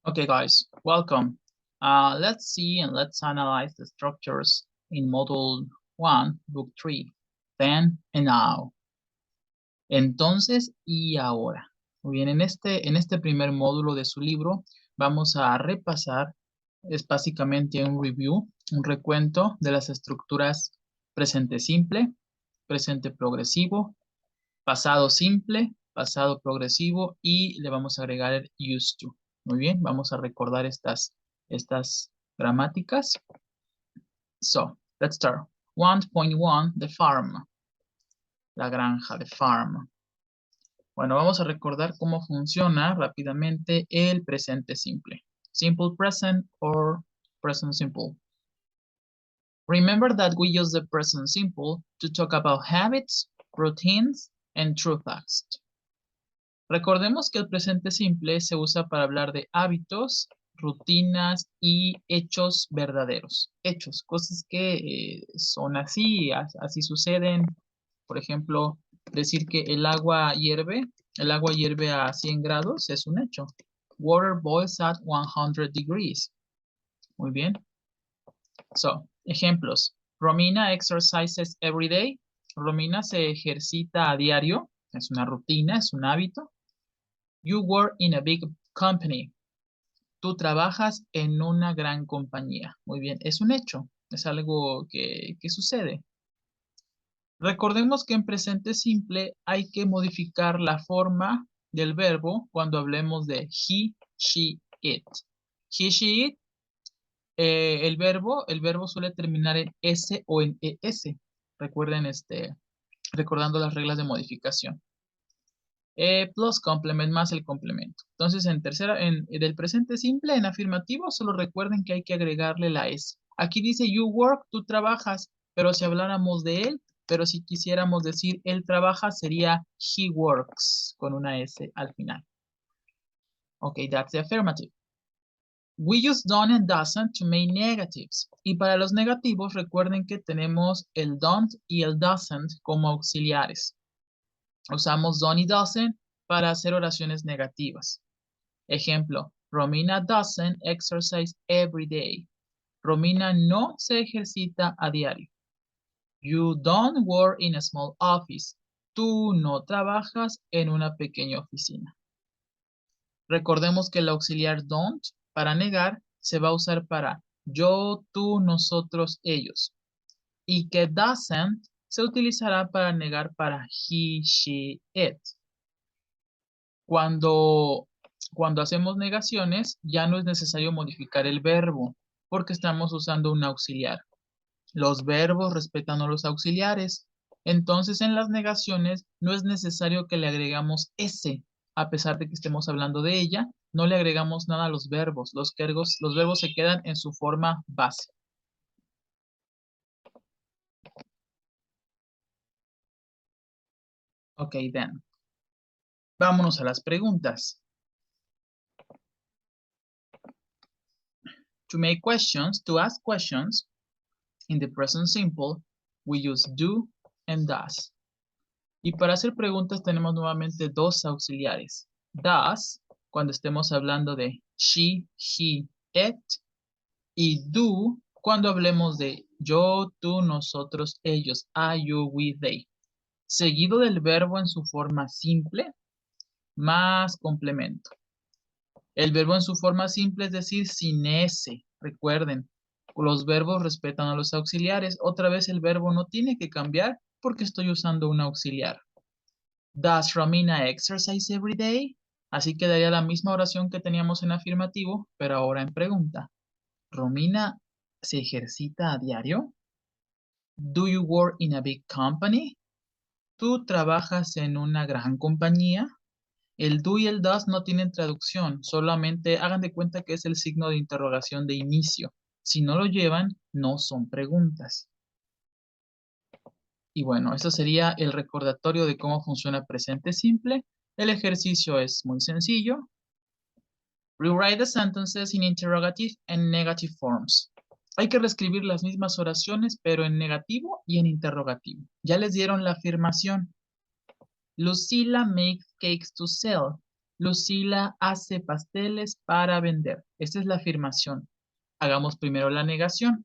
Okay, guys, welcome. Let's see and let's analyze the structures in Module 1, Book 3, then and now. Entonces y ahora. Muy bien, en este primer módulo de su libro vamos a repasar, es básicamente un review, un recuento de las estructuras presente simple, presente progresivo, pasado simple, pasado progresivo y le vamos a agregar el used to. Muy bien, vamos a recordar estas gramáticas. So, let's start. 1.1, the farm. La granja, the farm. Bueno, vamos a recordar cómo funciona rápidamente el presente simple. Simple present or present simple. Remember that we use the present simple to talk about habits, routines, and true facts. Recordemos que el presente simple se usa para hablar de hábitos, rutinas y hechos verdaderos. Hechos, cosas que son así, así suceden. Por ejemplo, decir que el agua hierve a 100 grados es un hecho. Water boils at 100 degrees. Muy bien. So, ejemplos. Romina exercises every day. Romina se ejercita a diario. Es una rutina, es un hábito. You work in a big company. Tú trabajas en una gran compañía. Muy bien, es un hecho, es algo que sucede. Recordemos que en presente simple hay que modificar la forma del verbo cuando hablemos de he, she, it. He, she, it, el verbo suele terminar en s o en es. Recuerden, recordando las reglas de modificación. Plus complement más el complemento. Entonces, del presente simple, en afirmativo, solo recuerden que hay que agregarle la S. Aquí dice you work, tú trabajas, pero si habláramos de él, pero si quisiéramos decir él trabaja, sería he works, con una S al final. Ok, that's the affirmative. We use don't and doesn't to make negatives. Y para los negativos, recuerden que tenemos el don't y el doesn't como auxiliares. Usamos don't y doesn't para hacer oraciones negativas. Ejemplo, Romina doesn't exercise every day. Romina no se ejercita a diario. You don't work in a small office. Tú no trabajas en una pequeña oficina. Recordemos que el auxiliar don't para negar se va a usar para yo, tú, nosotros, ellos. Y que doesn't se utilizará para negar para he, she, it. Cuando hacemos negaciones, ya no es necesario modificar el verbo, porque estamos usando un auxiliar. Los verbos respetan a los auxiliares. Entonces, en las negaciones, no es necesario que le agregamos S, a pesar de que estemos hablando de ella, no le agregamos nada a los verbos. Los verbos se quedan en su forma base. Ok, then. Vámonos a las preguntas. To ask questions, in the present simple, we use do and does. Y para hacer preguntas tenemos nuevamente dos auxiliares. Does, cuando estemos hablando de she, he, it. Y do, cuando hablemos de yo, tú, nosotros, ellos, I, you, we, they. Seguido del verbo en su forma simple, más complemento. El verbo en su forma simple es decir, sin S. Recuerden, los verbos respetan a los auxiliares. Otra vez el verbo no tiene que cambiar porque estoy usando un auxiliar. Does Romina exercise every day? Así quedaría la misma oración que teníamos en afirmativo, pero ahora en pregunta. ¿Romina se ejercita a diario? Do you work in a big company? ¿Tú trabajas en una gran compañía? El do y el does no tienen traducción, solamente hagan de cuenta que es el signo de interrogación de inicio. Si no lo llevan, no son preguntas. Y bueno, eso sería el recordatorio de cómo funciona presente simple. El ejercicio es muy sencillo. Rewrite the sentences in interrogative and negative forms. Hay que reescribir las mismas oraciones, pero en negativo y en interrogativo. Ya les dieron la afirmación. Lucila makes cakes to sell. Lucila hace pasteles para vender. Esta es la afirmación. Hagamos primero la negación.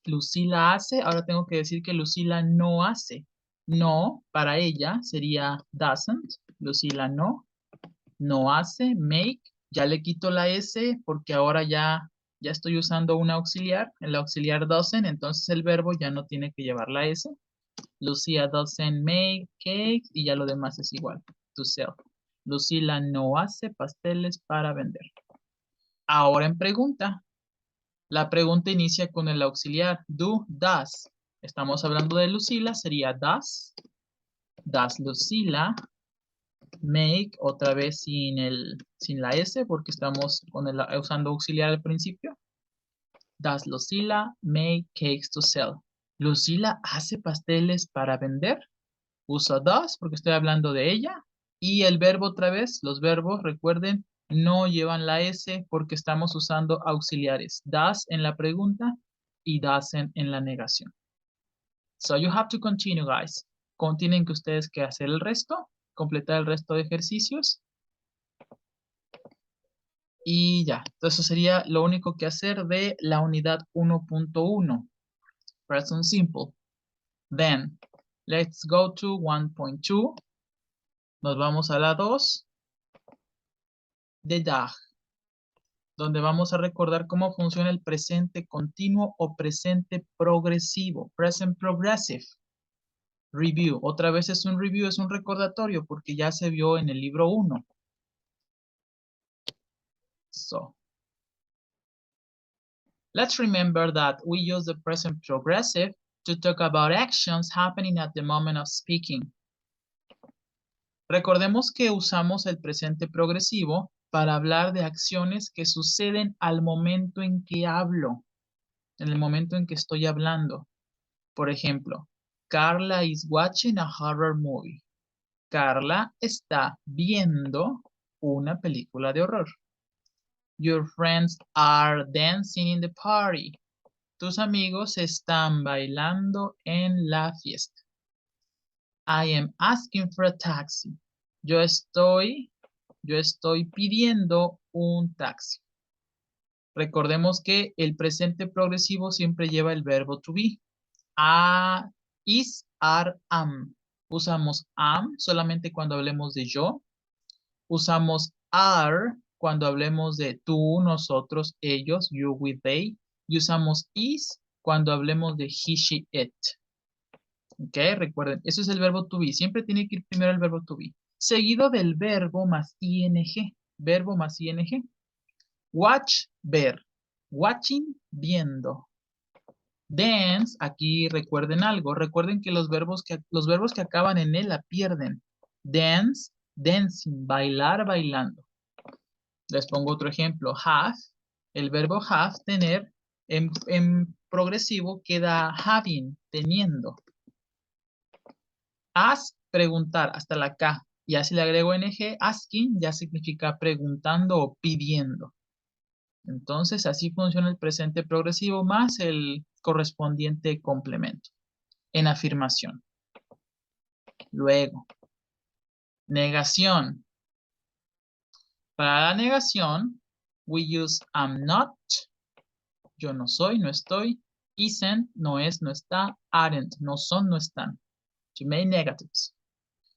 Lucila hace, ahora tengo que decir que Lucila no hace. No, para ella sería doesn't. Lucila no hace, make. Ya le quito la S porque ahora ya estoy usando un auxiliar. El auxiliar doesn't, entonces el verbo ya no tiene que llevar la S. Lucia doesn't make cakes y ya lo demás es igual. To sell. Lucila no hace pasteles para vender. Ahora en pregunta. La pregunta inicia con el auxiliar do, does. Estamos hablando de Lucila, sería does. Does Lucila make, otra vez sin la S porque estamos usando auxiliar al principio. Does Lucila make cakes to sell? Lucila hace pasteles para vender. Usa does porque estoy hablando de ella. Y el verbo otra vez, los verbos, recuerden, no llevan la S porque estamos usando auxiliares. Does en la pregunta y doesn't en la negación. So you have to continue, guys. Tienen que ustedes que hacer el resto, completar el resto de ejercicios. Y ya, entonces eso sería lo único que hacer de la unidad 1.1. Present simple. Then, let's go to 1.2. Nos vamos a la 2 de DAG, donde vamos a recordar cómo funciona el presente continuo o presente progresivo. Present progressive. Review. Otra vez es un review, es un recordatorio porque ya se vio en el libro 1. So, let's remember that we use the present progressive to talk about actions happening at the moment of speaking. Recordemos que usamos el presente progresivo para hablar de acciones que suceden al momento en que hablo, en el momento en que estoy hablando. Por ejemplo, Carla is watching a horror movie. Carla está viendo una película de horror. Your friends are dancing in the party. Tus amigos están bailando en la fiesta. I am asking for a taxi. Yo estoy pidiendo un taxi. Recordemos que el presente progresivo siempre lleva el verbo to be. Is, are, am. Usamos am solamente cuando hablemos de yo. Usamos are cuando hablemos de tú, nosotros, ellos, you, we, they. Y usamos is cuando hablemos de he, she, it. Ok, recuerden, eso es el verbo to be. Siempre tiene que ir primero el verbo to be. Seguido del verbo más ing. Verbo más ing. Watch, ver. Watching, viendo. Dance, aquí recuerden algo. Recuerden que los verbos que acaban en él la pierden. Dance, dancing, bailar, bailando. Les pongo otro ejemplo. Have, el verbo have, tener, en progresivo queda having, teniendo. Ask, preguntar, hasta la K. Ya si le agrego NG, asking ya significa preguntando o pidiendo. Entonces, así funciona el presente progresivo más el correspondiente complemento. En afirmación. Luego, negación. Para la negación, we use am not. Yo no soy, no estoy. Isn't, no es, no está. Aren't, no son, no están. To make negatives.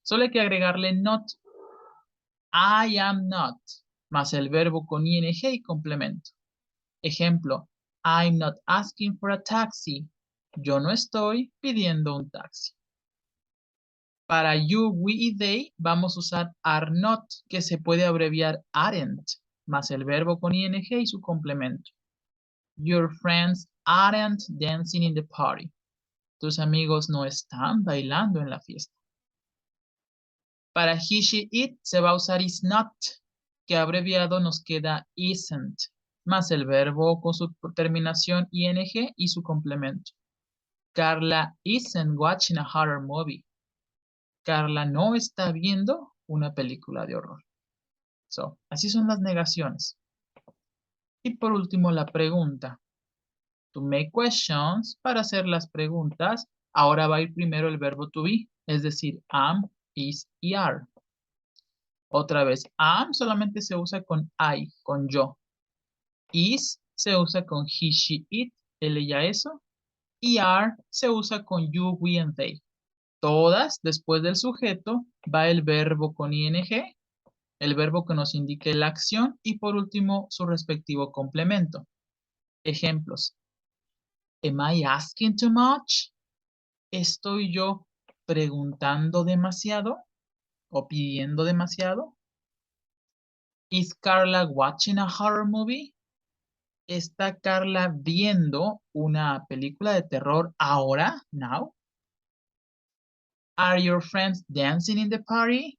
Solo hay que agregarle not. I am not. Más el verbo con ing y complemento. Ejemplo, I'm not asking for a taxi. Yo no estoy pidiendo un taxi. Para you, we y they vamos a usar are not, que se puede abreviar aren't, más el verbo con ing y su complemento. Your friends aren't dancing in the party. Tus amigos no están bailando en la fiesta. Para he, she, it se va a usar is not, que abreviado nos queda isn't, más el verbo con su terminación ing y su complemento. Carla isn't watching a horror movie. Carla no está viendo una película de horror. So, así son las negaciones. Y por último, la pregunta. To make questions, para hacer las preguntas, ahora va a ir primero el verbo to be, es decir, am, is y are. Otra vez, am solamente se usa con I, con yo. Is se usa con he, she, it, él, ella, eso. Y are se usa con you, we, and they. Todas, después del sujeto, va el verbo con ing, el verbo que nos indique la acción y por último su respectivo complemento. Ejemplos. Am I asking too much? ¿Estoy yo preguntando demasiado o pidiendo demasiado? Is Carla watching a horror movie? ¿Está Carla viendo una película de terror ahora? Now? Are your friends dancing in the party?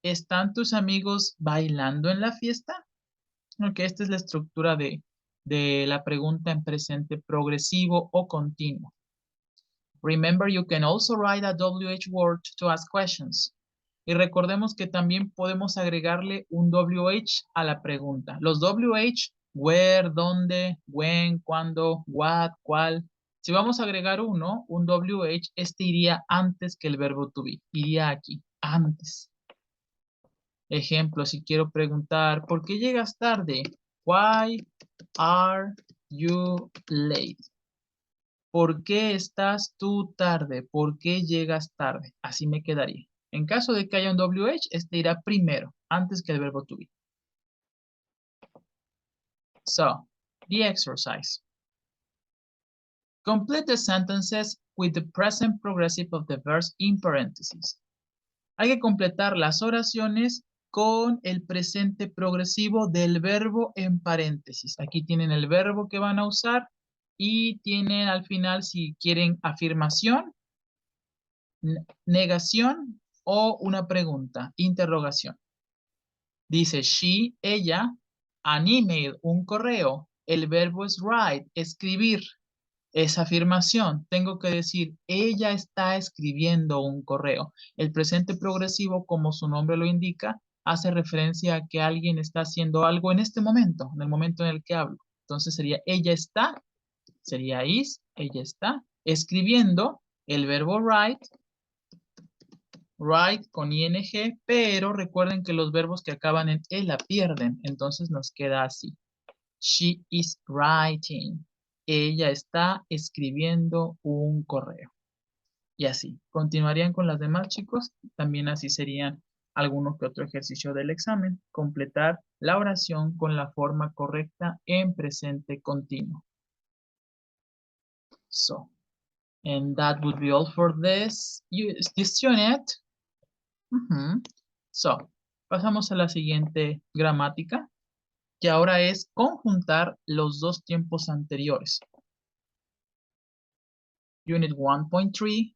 ¿Están tus amigos bailando en la fiesta? Ok, esta es la estructura de la pregunta en presente progresivo o continuo. Remember, you can also write a WH word to ask questions. Y recordemos que también podemos agregarle un WH a la pregunta. Los WH, where, dónde, when, cuándo, what, cuál. Si vamos a agregar uno, un WH, este iría antes que el verbo to be. Iría aquí, antes. Ejemplo, si quiero preguntar, ¿por qué llegas tarde? Why are you late? ¿Por qué estás tú tarde? ¿Por qué llegas tarde? Así me quedaría. En caso de que haya un WH, este irá primero, antes que el verbo to be. So, the exercise. Complete the sentences with the present progressive of the verse in parentheses. Hay que completar las oraciones con el presente progresivo del verbo en paréntesis. Aquí tienen el verbo que van a usar y tienen al final, si quieren, afirmación, negación o una pregunta, interrogación. Dice she, ella, an email, un correo. El verbo es write, escribir. Es afirmación. Tengo que decir, ella está escribiendo un correo. El presente progresivo, como su nombre lo indica, hace referencia a que alguien está haciendo algo en este momento, en el momento en el que hablo. Entonces sería ella está, sería is, ella está escribiendo el verbo write, write con ing, pero recuerden que los verbos que acaban en e la pierden, entonces nos queda así. She is writing. Ella está escribiendo un correo. Y así. Continuarían con las demás, chicos. También así serían alguno que otro ejercicio del examen. Completar la oración con la forma correcta en presente continuo. So, and that would be all for this unit. So, pasamos a la siguiente gramática, que ahora es conjuntar los dos tiempos anteriores. Unit 1.3,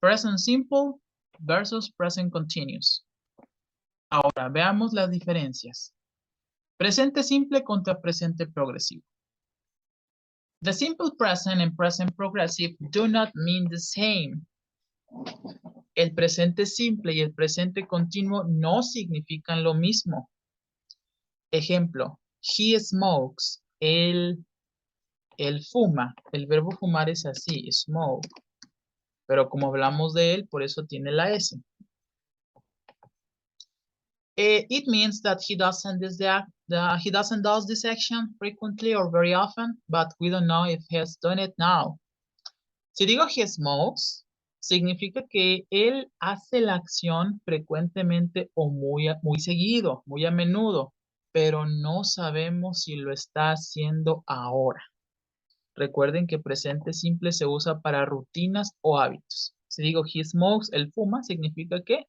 present simple versus present continuous. Ahora, veamos las diferencias. Presente simple contra presente progresivo. The simple present and present progressive do not mean the same. El presente simple y el presente continuo no significan lo mismo. Ejemplo, he smokes. Él fuma. El verbo fumar es así, smoke. Pero como hablamos de él, por eso tiene la S. It means that he doesn't do this action frequently or very often, but we don't know if he has done it now. Si digo he smokes, significa que él hace la acción frecuentemente o muy seguido, muy a menudo, pero no sabemos si lo está haciendo ahora. Recuerden que presente simple se usa para rutinas o hábitos. Si digo he smokes, él fuma, significa que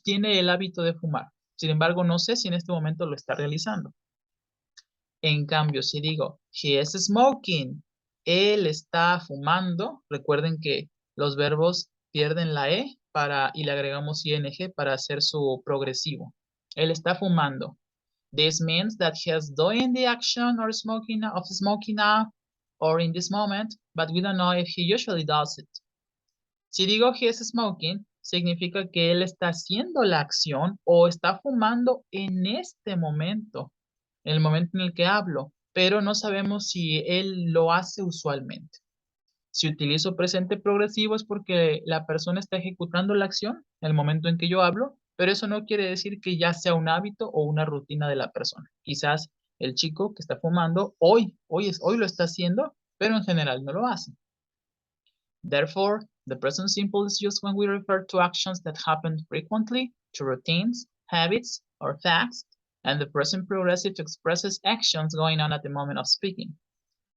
tiene el hábito de fumar. Sin embargo, no sé si en este momento lo está realizando. En cambio, si digo he is smoking, él está fumando, recuerden que los verbos pierden la E y le agregamos ing para hacer su progresivo. Él está fumando. This means that he is doing the action of smoking now or in this moment, but we don't know if he usually does it. Si digo he is smoking, significa que él está haciendo la acción o está fumando en este momento, en el momento en el que hablo, pero no sabemos si él lo hace usualmente. Si utilizo presente progresivo es porque la persona está ejecutando la acción en el momento en que yo hablo, pero eso no quiere decir que ya sea un hábito o una rutina de la persona. Quizás el chico que está fumando hoy lo está haciendo, pero en general no lo hace. Therefore, the present simple is used when we refer to actions that happen frequently, to routines, habits, or facts, and the present progressive expresses actions going on at the moment of speaking.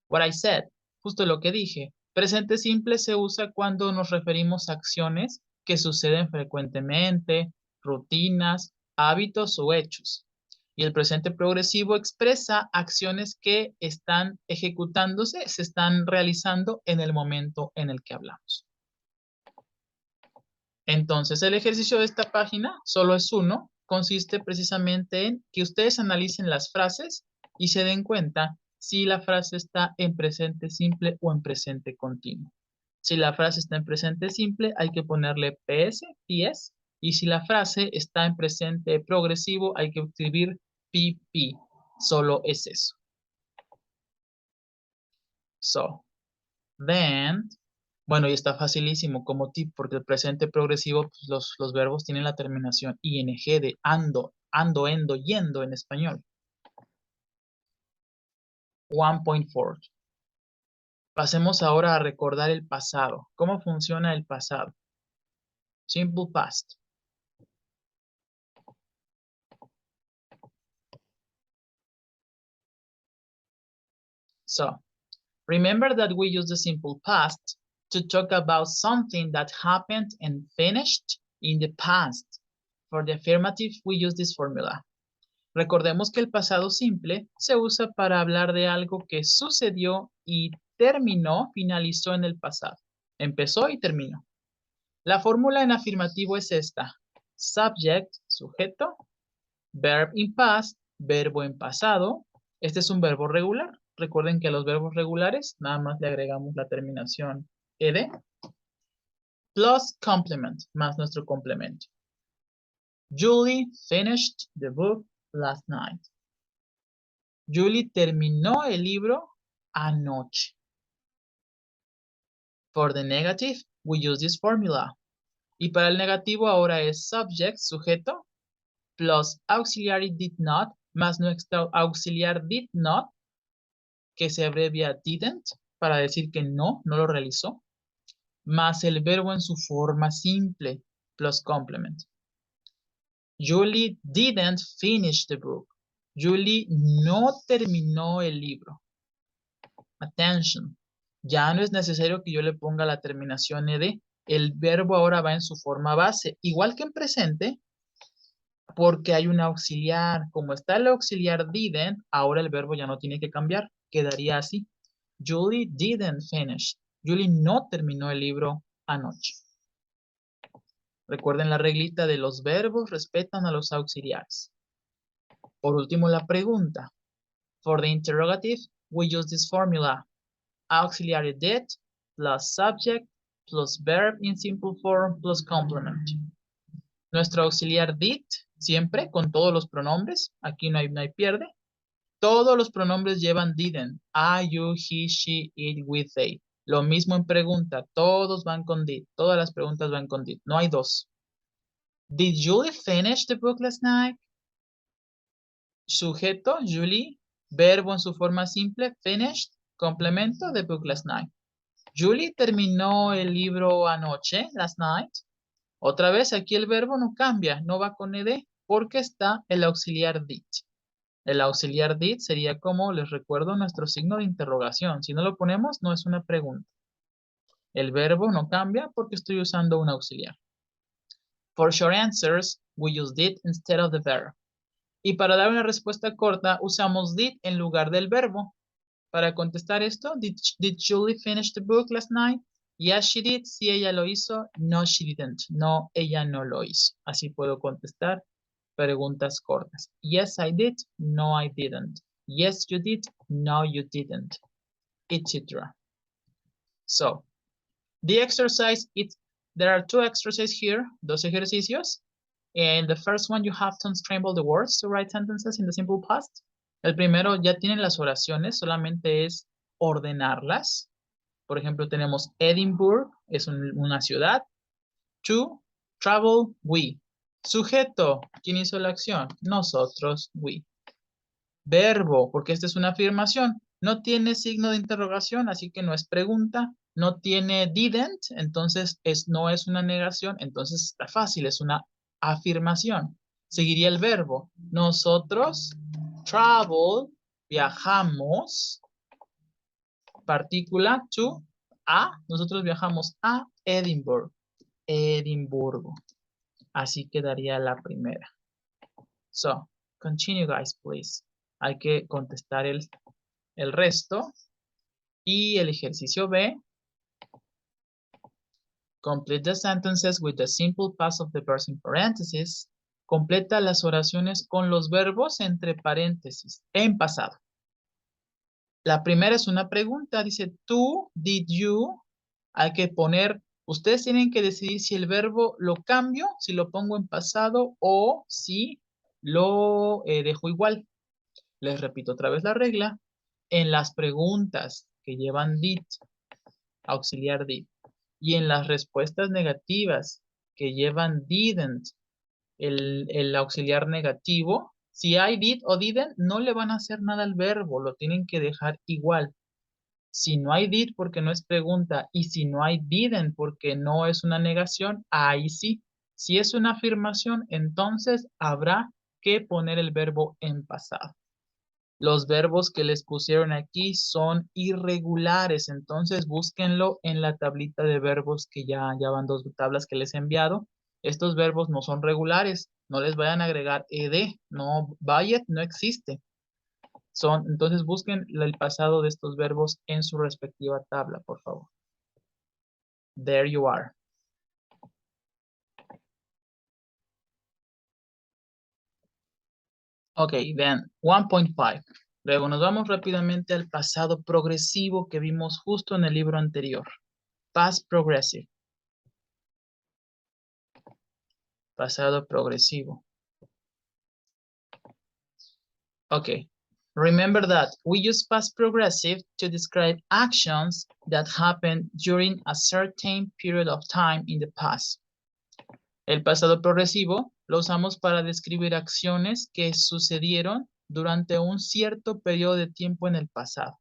What I said, justo lo que dije, presente simple se usa cuando nos referimos a acciones que suceden frecuentemente, rutinas, hábitos o hechos. Y el presente progresivo expresa acciones que están ejecutándose, se están realizando en el momento en el que hablamos. Entonces, el ejercicio de esta página solo es uno, consiste precisamente en que ustedes analicen las frases y se den cuenta si la frase está en presente simple o en presente continuo. Si la frase está en presente simple, hay que ponerle PS, PS, y si la frase está en presente progresivo, hay que escribir PP. Solo es eso. So, then, bueno, y está facilísimo como tip, porque el presente progresivo, pues, los verbos tienen la terminación ing de ando, endo, yendo en español. 1.4. Pasemos ahora a recordar el pasado. ¿Cómo funciona el pasado? Simple past. So, remember that we use the simple past to talk about something that happened and finished in the past. For the affirmative, we use this formula. Recordemos que el pasado simple se usa para hablar de algo que sucedió y terminó, finalizó en el pasado. Empezó y terminó. La fórmula en afirmativo es esta. Subject, sujeto, verb in past, verbo en pasado. Este es un verbo regular. Recuerden que a los verbos regulares nada más le agregamos la terminación ed plus complement, más nuestro complemento. Julie finished the book last night. Julie terminó el libro anoche. For the negative, we use this formula. Y para el negativo ahora es subject, sujeto, plus auxiliary did not, más nuestro auxiliar did not, que se abrevia didn't, para decir que no lo realizó, más el verbo en su forma simple, plus complement. Julie didn't finish the book. Julie no terminó el libro. Attention. Ya no es necesario que yo le ponga la terminación ed. El verbo ahora va en su forma base, igual que en presente, porque hay un auxiliar. Como está el auxiliar didn't, ahora el verbo ya no tiene que cambiar. Quedaría así. Julie didn't finish. Julie no terminó el libro anoche. Recuerden la reglita de los verbos respetan a los auxiliares. Por último, la pregunta. For the interrogative, we use this formula. Auxiliary did plus subject plus verb in simple form plus complement. Nuestro auxiliar did, siempre con todos los pronombres. Aquí no hay pierde. Todos los pronombres llevan didn't. I, you, he, she, it, we, they. Lo mismo en pregunta. Todos van con did. Todas las preguntas van con did. No hay dos. Did Julie finish the book last night? Sujeto, Julie. Verbo en su forma simple, finished. Complemento, the book last night. Julie terminó el libro anoche, last night. Otra vez, aquí el verbo no cambia, no va con ed, porque está el auxiliar did. El auxiliar did sería como, les recuerdo, nuestro signo de interrogación. Si no lo ponemos, no es una pregunta. El verbo no cambia porque estoy usando un auxiliar. For short answers, we use did instead of the verb. Y para dar una respuesta corta, usamos did en lugar del verbo. Para contestar esto, did Julie finish the book last night? Yes, she did. Sí, ella lo hizo. No, she didn't. No, ella no lo hizo. Así puedo contestar preguntas cortas. Yes, I did. No, I didn't. Yes, you did. No, you didn't. Etc. So, the exercise, there are two exercises here, dos ejercicios. And the first one, you have to unscramble the words to write sentences in the simple past. El primero, ya tienen las oraciones, solamente es ordenarlas. Por ejemplo, tenemos Edinburgh, es una ciudad. To travel, we. Sujeto, ¿quién hizo la acción? Nosotros, we. Verbo, porque esta es una afirmación. No tiene signo de interrogación, así que no es pregunta. No tiene didn't, entonces no es una negación, entonces está fácil, es una afirmación. Seguiría el verbo. Nosotros, travel, viajamos, partícula, to, nosotros viajamos a Edinburgh, Edimburgo. Así quedaría la primera. So, continue guys, please. Hay que contestar el resto. Y el ejercicio B. Complete the sentences with the simple past of the verbs in parentheses. Completa las oraciones con los verbos entre paréntesis, en pasado. La primera es una pregunta, dice, tú, did you, hay que poner, ustedes tienen que decidir si el verbo lo cambio, si lo pongo en pasado o si lo dejo igual. Les repito otra vez la regla. En las preguntas que llevan did, auxiliar did, y en las respuestas negativas que llevan didn't, el auxiliar negativo, si hay did o didn't, no le van a hacer nada al verbo, lo tienen que dejar igual. Si no hay did porque no es pregunta y si no hay didn't porque no es una negación, ahí sí. Si es una afirmación, entonces habrá que poner el verbo en pasado. Los verbos que les pusieron aquí son irregulares, entonces búsquenlo en la tablita de verbos que ya van dos tablas que les he enviado. Estos verbos no son regulares, no les vayan a agregar ed, no, Bayet no existe. Entonces busquen el pasado de estos verbos en su respectiva tabla, por favor. There you are. Ok, then 1.5. Luego nos vamos rápidamente al pasado progresivo que vimos justo en el libro anterior. Past progressive. Pasado progresivo. Okay. Remember that we use past progressive to describe actions that happened during a certain period of time in the past. El pasado progresivo lo usamos para describir acciones que sucedieron durante un cierto periodo de tiempo en el pasado.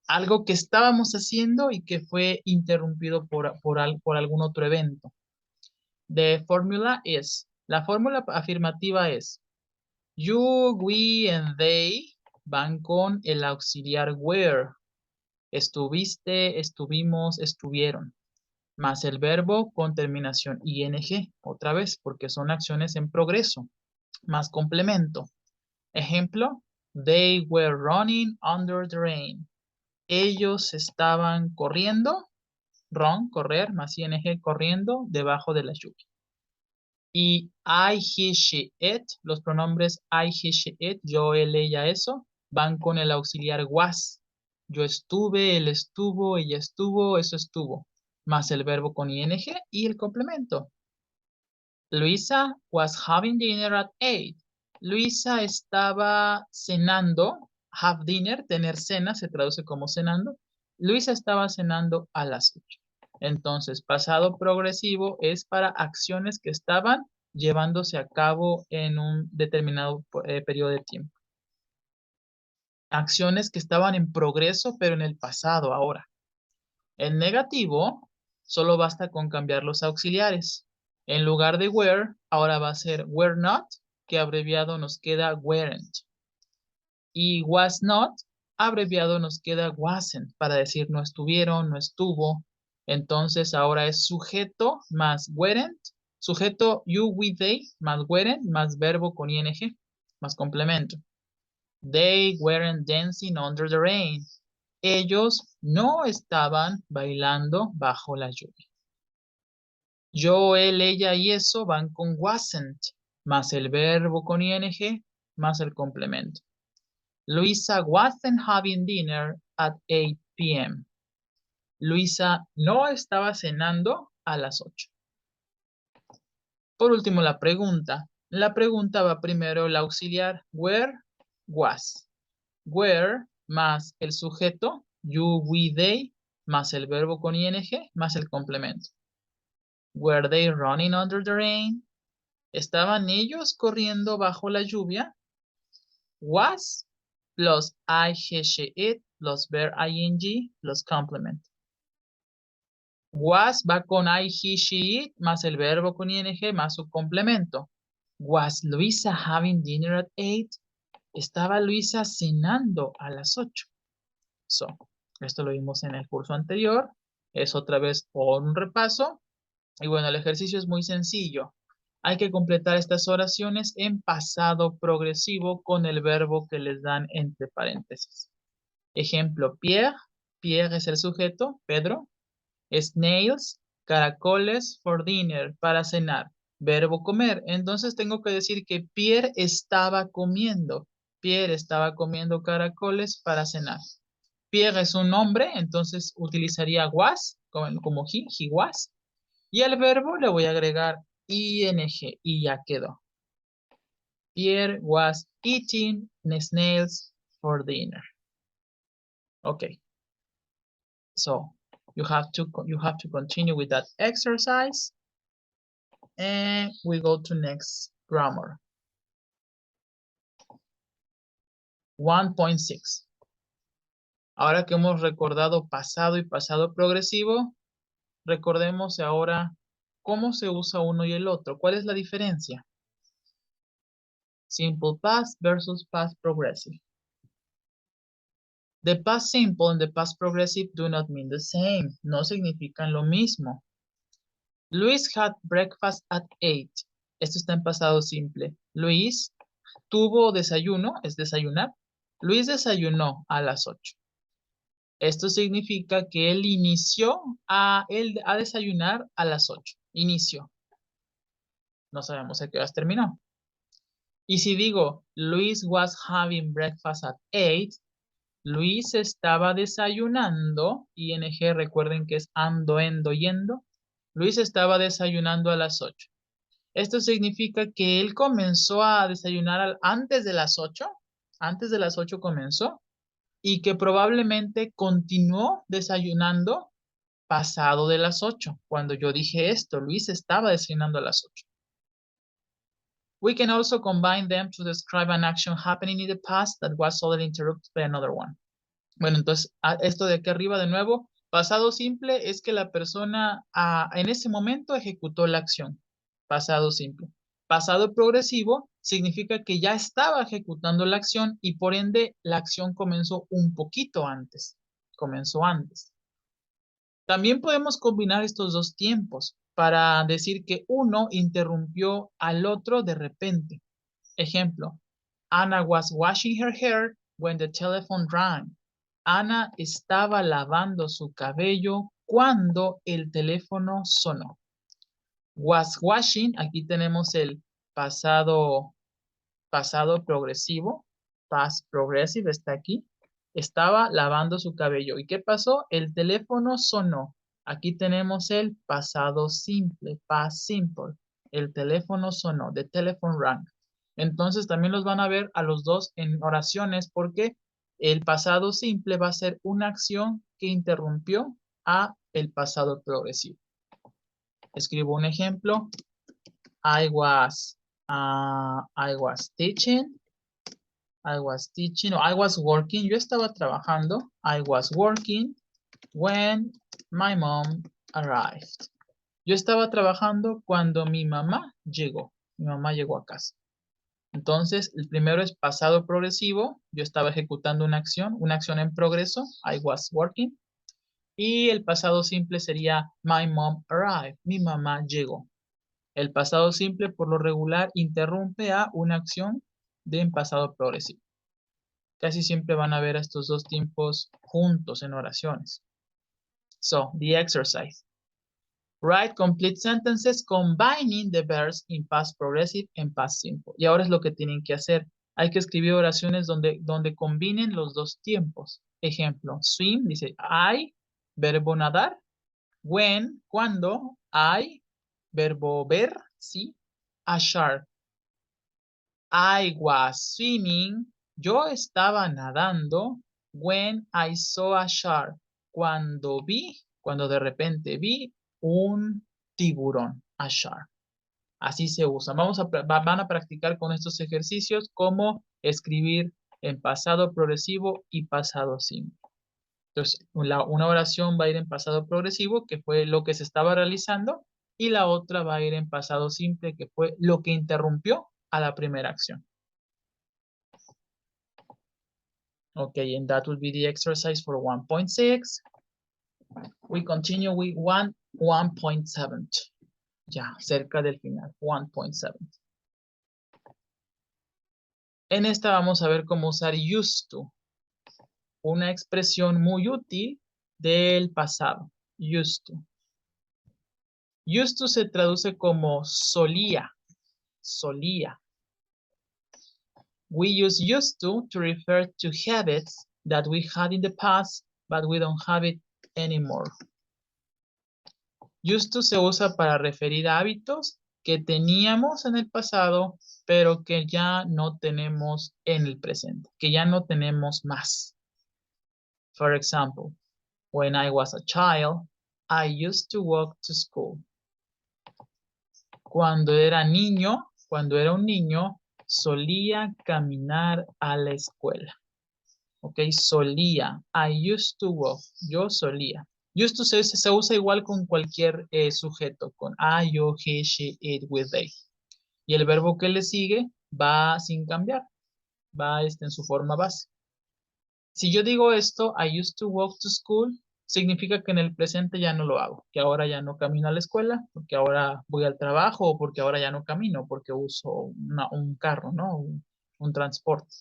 Algo que estábamos haciendo y que fue interrumpido por algún otro evento. La fórmula afirmativa es you, we, and they van con el auxiliar were. Estuviste, estuvimos, estuvieron. Más el verbo con terminación ing, otra vez, porque son acciones en progreso. Más complemento. Ejemplo, they were running under the rain. Ellos estaban corriendo, run, correr, más ing, corriendo, debajo de la lluvia. Y I, he, she, it, los pronombres I, he, she, it, yo, él, ella, eso, van con el auxiliar was. Yo estuve, él estuvo, ella estuvo, eso estuvo. Más el verbo con ing y el complemento. Luisa was having dinner at 8. Luisa estaba cenando, have dinner, tener cena, se traduce como cenando. Luisa estaba cenando a las 8. Entonces, pasado progresivo es para acciones que estaban llevándose a cabo en un determinado periodo de tiempo. Acciones que estaban en progreso, pero en el pasado ahora. En negativo, solo basta con cambiar los auxiliares. En lugar de were, ahora va a ser were not, que abreviado nos queda weren't. Y was not, abreviado nos queda wasn't, para decir no estuvieron, no estuvo. Entonces ahora es sujeto más weren't, sujeto you, we, they, más weren't, más verbo con ing, más complemento. They weren't dancing under the rain. Ellos no estaban bailando bajo la lluvia. Yo, él, ella y eso van con wasn't, más el verbo con ing, más el complemento. Luisa wasn't having dinner at 8 p.m. Luisa no estaba cenando a las 8. Por último, la pregunta. La pregunta va primero el auxiliar where, was. Where más el sujeto, you, we, they, más el verbo con ing, más el complemento. Were they running under the rain? Estaban ellos corriendo bajo la lluvia. Was plus I, he, she, it plus verb ing plus complement. Was va con I, he, she, it más el verbo con ing más su complemento. Was Luisa having dinner at 8? Estaba Luisa cenando a las 8. So, esto lo vimos en el curso anterior. Es otra vez un repaso. Y bueno, el ejercicio es muy sencillo. Hay que completar estas oraciones en pasado progresivo con el verbo que les dan entre paréntesis. Ejemplo, Pierre. Pierre es el sujeto, Pedro. Snails, caracoles for dinner, para cenar. Verbo comer. Entonces tengo que decir que Pierre estaba comiendo. Pierre estaba comiendo caracoles para cenar. Pierre es un nombre, entonces utilizaría was como he was. Y al verbo le voy a agregar ing y ya quedó. Pierre was eating snails for dinner. Okay. So you have to continue with that exercise. And we go to next grammar. 1.6. Ahora que hemos recordado pasado y pasado progresivo, recordemos ahora cómo se usa uno y el otro. ¿Cuál es la diferencia? Simple past versus past progressive. The past simple and the past progressive do not mean the same. No significan lo mismo. Luis had breakfast at 8. Esto está en pasado simple. Luis tuvo desayuno, es desayunar. Luis desayunó a las 8. Esto significa que él inició a desayunar a las 8. Inició. No sabemos a qué horas terminó. Y si digo, Luis was having breakfast at 8, Luis estaba desayunando, ing recuerden que es ando, endo, yendo. Luis estaba desayunando a las 8. Esto significa que él comenzó a desayunar antes de las 8. Antes de las 8 comenzó. Y que probablemente continuó desayunando pasado de las 8. Cuando yo dije esto, Luis estaba desayunando a las 8. We can also combine them to describe an action happening in the past that was suddenly interrupted by another one. Bueno, entonces, esto de aquí arriba de nuevo, pasado simple es que la persona en ese momento ejecutó la acción. Pasado simple. Pasado progresivo significa que ya estaba ejecutando la acción y por ende la acción comenzó un poquito antes. Comenzó antes. También podemos combinar estos dos tiempos para decir que uno interrumpió al otro de repente. Ejemplo, Anna was washing her hair when the telephone rang. Ana estaba lavando su cabello cuando el teléfono sonó. Was washing, aquí tenemos el pasado progresivo. Past progressive está aquí. Estaba lavando su cabello. ¿Y qué pasó? El teléfono sonó. Aquí tenemos el pasado simple, past simple. El teléfono sonó, the telephone rang. Entonces también los van a ver a los dos en oraciones porque el pasado simple va a ser una acción que interrumpió a el pasado progresivo. Escribo un ejemplo. I was teaching. I was working. Yo estaba trabajando. I was working when my mom arrived. Yo estaba trabajando cuando mi mamá llegó. Mi mamá llegó a casa. Entonces, el primero es pasado progresivo. Yo estaba ejecutando una acción en progreso. I was working. Y el pasado simple sería my mom arrived. Mi mamá llegó. El pasado simple, por lo regular, interrumpe a una acción en pasado progresivo. Casi siempre van a ver a estos dos tiempos juntos en oraciones. So, the exercise. Write complete sentences combining the verbs in past progressive and past simple. Y ahora es lo que tienen que hacer. Hay que escribir oraciones donde combinen los dos tiempos. Ejemplo, swim, dice I, verbo nadar. When, cuando. I, verbo ver, sí. A shark. I was swimming. Yo estaba nadando. When I saw a shark. Cuando de repente vi un tiburón, a shark. Así se usa. Van a practicar con estos ejercicios cómo escribir en pasado progresivo y pasado simple. Entonces, una oración va a ir en pasado progresivo, que fue lo que se estaba realizando, y la otra va a ir en pasado simple, que fue lo que interrumpió a la primera acción. Okay, and that will be the exercise for 1.6. We continue with 1.7. Ya, cerca del final, 1.7. En esta vamos a ver cómo usar used to, una expresión muy útil del pasado. Used to. Used to se traduce como solía. Solía. We use used to refer to habits that we had in the past, but we don't have it anymore. Used to se usa para referir a hábitos que teníamos en el pasado, pero que ya no tenemos en el presente, que ya no tenemos más. For example, when I was a child, I used to walk to school. Cuando era un niño, solía caminar a la escuela. Ok, solía. I used to walk. Yo solía. Used to se usa igual con cualquier sujeto, con I, you, he, she, it, with, they. Y el verbo que le sigue va sin cambiar, va en su forma base. Si yo digo esto, I used to walk to school, significa que en el presente ya no lo hago, que ahora ya no camino a la escuela, porque ahora voy al trabajo, o porque ahora ya no camino, porque uso un carro, ¿no? Un transporte.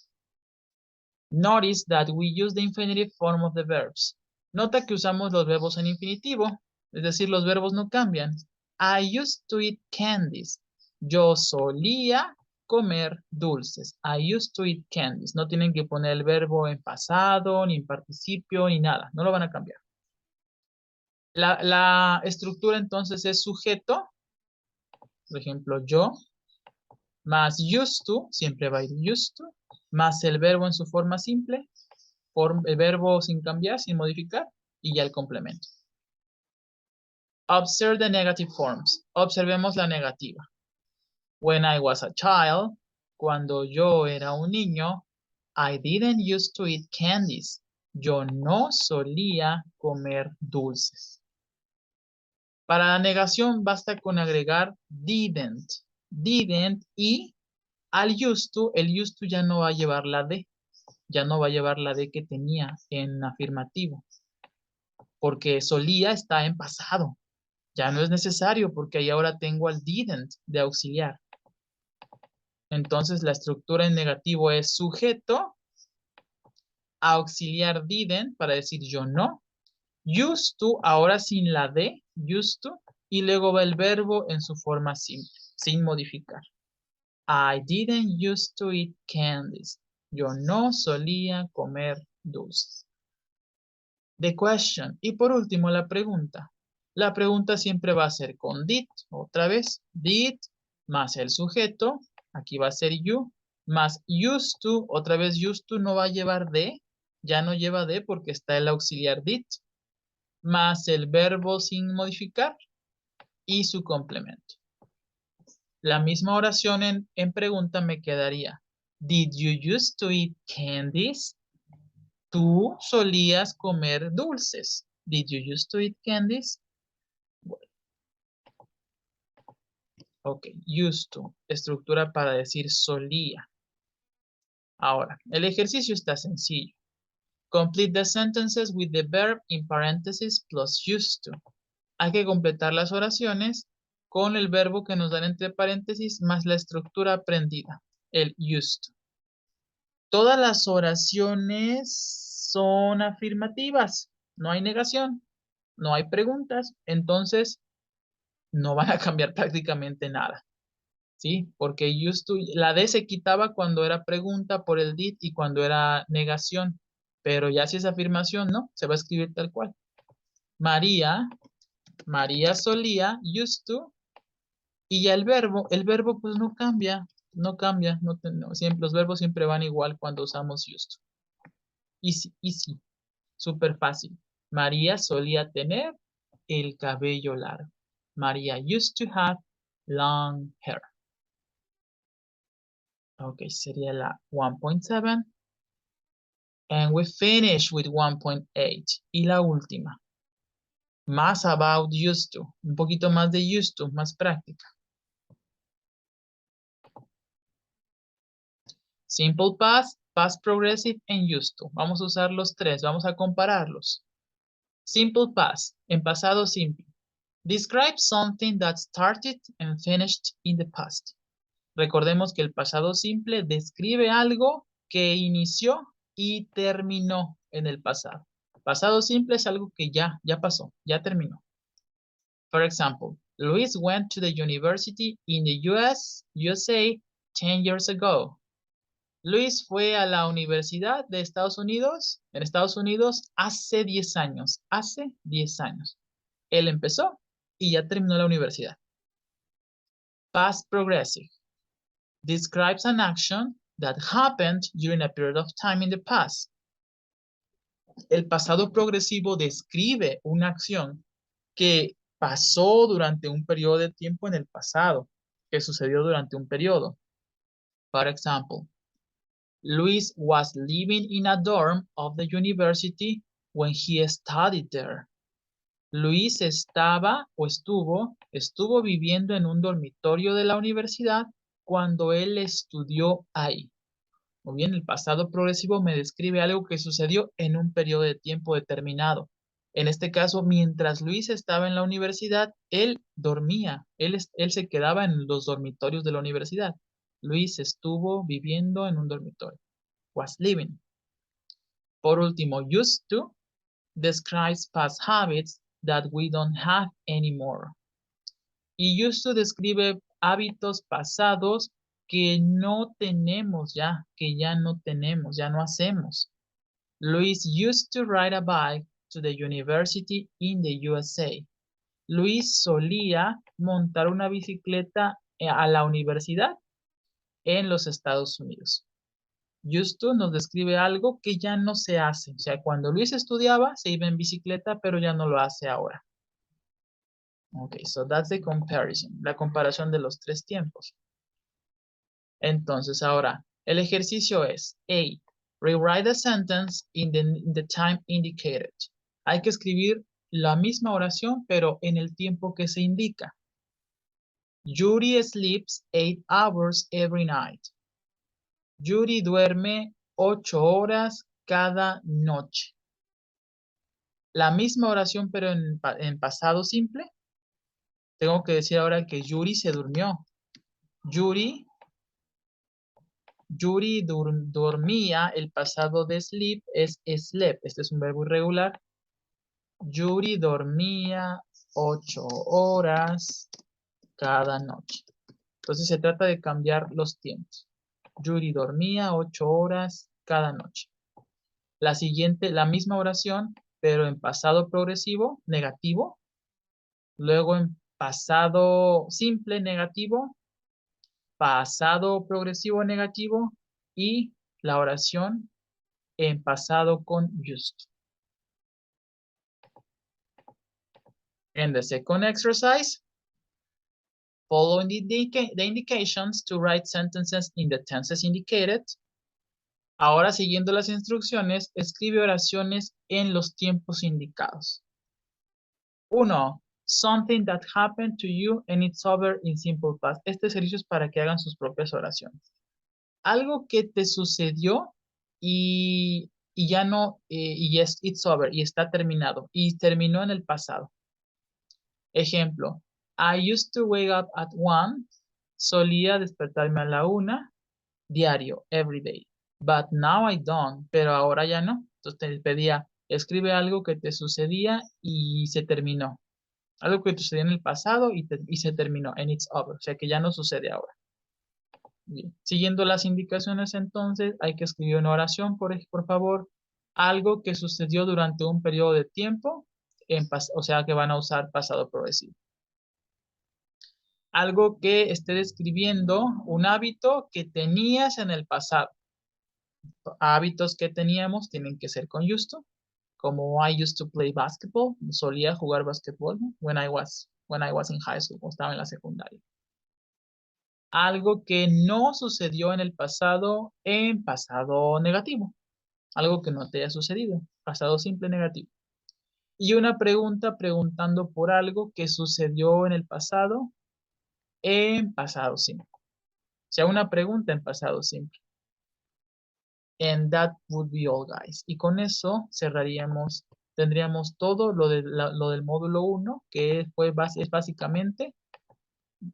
Notice that we use the infinitive form of the verbs. Nota que usamos los verbos en infinitivo, es decir, los verbos no cambian. I used to eat candies. Yo solía comer dulces. I used to eat candies. No tienen que poner el verbo en pasado, ni en participio, ni nada. No lo van a cambiar. La estructura entonces es sujeto. Por ejemplo, yo, más used to, siempre va a ir used to, más el verbo en su forma simple, el verbo sin cambiar, sin modificar, y ya el complemento. Observe the negative forms. Observemos la negativa. When I was a child, cuando yo era un niño, I didn't used to eat candies. Yo no solía comer dulces. Para la negación basta con agregar didn't. Didn't y al used to, el used to ya no va a llevar la D. Ya no va a llevar la D que tenía en afirmativo. Porque solía está en pasado. Ya no es necesario porque ahí ahora tengo al didn't de auxiliar. Entonces la estructura en negativo es sujeto, auxiliar didn't para decir yo no, used to, ahora sin la D, used to, y luego va el verbo en su forma simple, sin modificar. I didn't used to eat candies. Yo no solía comer dulces. The question. Y por último, la pregunta. La pregunta siempre va a ser con did. Otra vez, did más el sujeto. Aquí va a ser you. Más used to. Otra vez used to no va a llevar de. Ya no lleva de porque está el auxiliar did. Más el verbo sin modificar. Y su complemento. La misma oración en pregunta me quedaría. Did you used to eat candies? ¿Tú solías comer dulces? Did you used to eat candies? Ok, used to. Estructura para decir solía. Ahora, el ejercicio está sencillo. Complete the sentences with the verb in parentheses plus used to. Hay que completar las oraciones con el verbo que nos dan entre paréntesis más la estructura aprendida, el used to. Todas las oraciones son afirmativas. No hay negación, no hay preguntas, entonces no van a cambiar prácticamente nada. ¿Sí? Porque used to, la D se quitaba cuando era pregunta por el did y cuando era negación. Pero ya si es afirmación, no, se va a escribir tal cual. María solía, used to, y ya el verbo pues no cambia, siempre, los verbos siempre van igual cuando usamos used to. Easy, súper fácil. María solía tener el cabello largo. María used to have long hair. Ok, sería la 1.7. And we finish with 1.8. Y la última. Más about used to. Un poquito más de used to, más práctica. Simple past, past progressive, and used to. Vamos a usar los tres, vamos a compararlos. Simple past, en pasado simple. Describe something that started and finished in the past. Recordemos que el pasado simple describe algo que inició y terminó en el pasado. Pasado simple es algo que ya pasó, ya terminó. For example, Luis went to the university in the USA 10 years ago. Luis fue a la universidad de Estados Unidos, en Estados Unidos, hace 10 años. Hace 10 años. Él empezó y ya terminó la universidad. Past progressive. Describes an action that happened during a period of time in the past. El pasado progresivo describe una acción que pasó durante un periodo de tiempo en el pasado, que sucedió durante un periodo. For example, Luis was living in a dorm of the university when he studied there. Luis estaba o estuvo viviendo en un dormitorio de la universidad cuando él estudió ahí. O bien, el pasado progresivo me describe algo que sucedió en un periodo de tiempo determinado. En este caso, mientras Luis estaba en la universidad, él dormía. Él se quedaba en los dormitorios de la universidad. Luis estuvo viviendo en un dormitorio. Was living. Por último, used to describes past habits that we don't have anymore. Y used to describe hábitos pasados que no tenemos ya, que ya no tenemos, ya no hacemos. Luis used to ride a bike to the university in the USA. Luis solía montar una bicicleta a la universidad en los Estados Unidos. Used to nos describe algo que ya no se hace. O sea, cuando Luis estudiaba, se iba en bicicleta, pero ya no lo hace ahora. Ok, so that's the comparison. La comparación de los tres tiempos. Entonces, ahora, el ejercicio es A. Rewrite the sentence in the time indicated. Hay que escribir la misma oración, pero en el tiempo que se indica. Yuri sleeps 8 hours every night. Yuri duerme 8 horas cada noche. La misma oración, pero en pasado simple. Tengo que decir ahora que Yuri se durmió. Yuri dormía, el pasado de sleep es slept. Este es un verbo irregular. Yuri dormía 8 horas cada noche. Entonces se trata de cambiar los tiempos. Yuri dormía 8 horas cada noche. La siguiente, la misma oración, pero en pasado progresivo, negativo. Luego en pasado simple, negativo. Pasado progresivo, negativo. Y la oración en pasado con used. And the second exercise, following the indications to write sentences in the tenses indicated. Ahora, siguiendo las instrucciones, escribe oraciones en los tiempos indicados. 1. Something that happened to you and it's over in simple past. Este ejercicio es para que hagan sus propias oraciones. Algo que te sucedió y ya no, y it's over, y está terminado, y terminó en el pasado. Ejemplo, I used to wake up at 1. Solía despertarme a la 1 diario, every day. But now I don't, pero ahora ya no. Entonces te pedía, escribe algo que te sucedía y se terminó. Algo que te sucedió en el pasado y se terminó, and it's over. O sea que ya no sucede ahora. Bien. Siguiendo las indicaciones entonces, hay que escribir una oración, por favor. Algo que sucedió durante un periodo de tiempo, o sea que van a usar pasado progresivo. Algo que esté describiendo un hábito que tenías en el pasado. Hábitos que teníamos tienen que ser con used to, como I used to play basketball, solía jugar basquetbol when I was in high school, o estaba en la secundaria. algo que no sucedió en el pasado en pasado negativo. Algo que no te haya sucedido. Pasado simple negativo. Y una pregunta preguntando por algo que sucedió en el pasado en pasado simple. O sea, una pregunta en pasado simple. And that would be all, guys. Y con eso cerraríamos, tendríamos todo lo del módulo 1, que es básicamente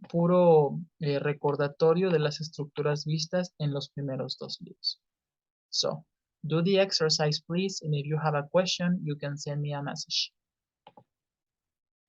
puro recordatorio de las estructuras vistas en los primeros dos libros. So, do the exercise, please, and if you have a question, you can send me a message.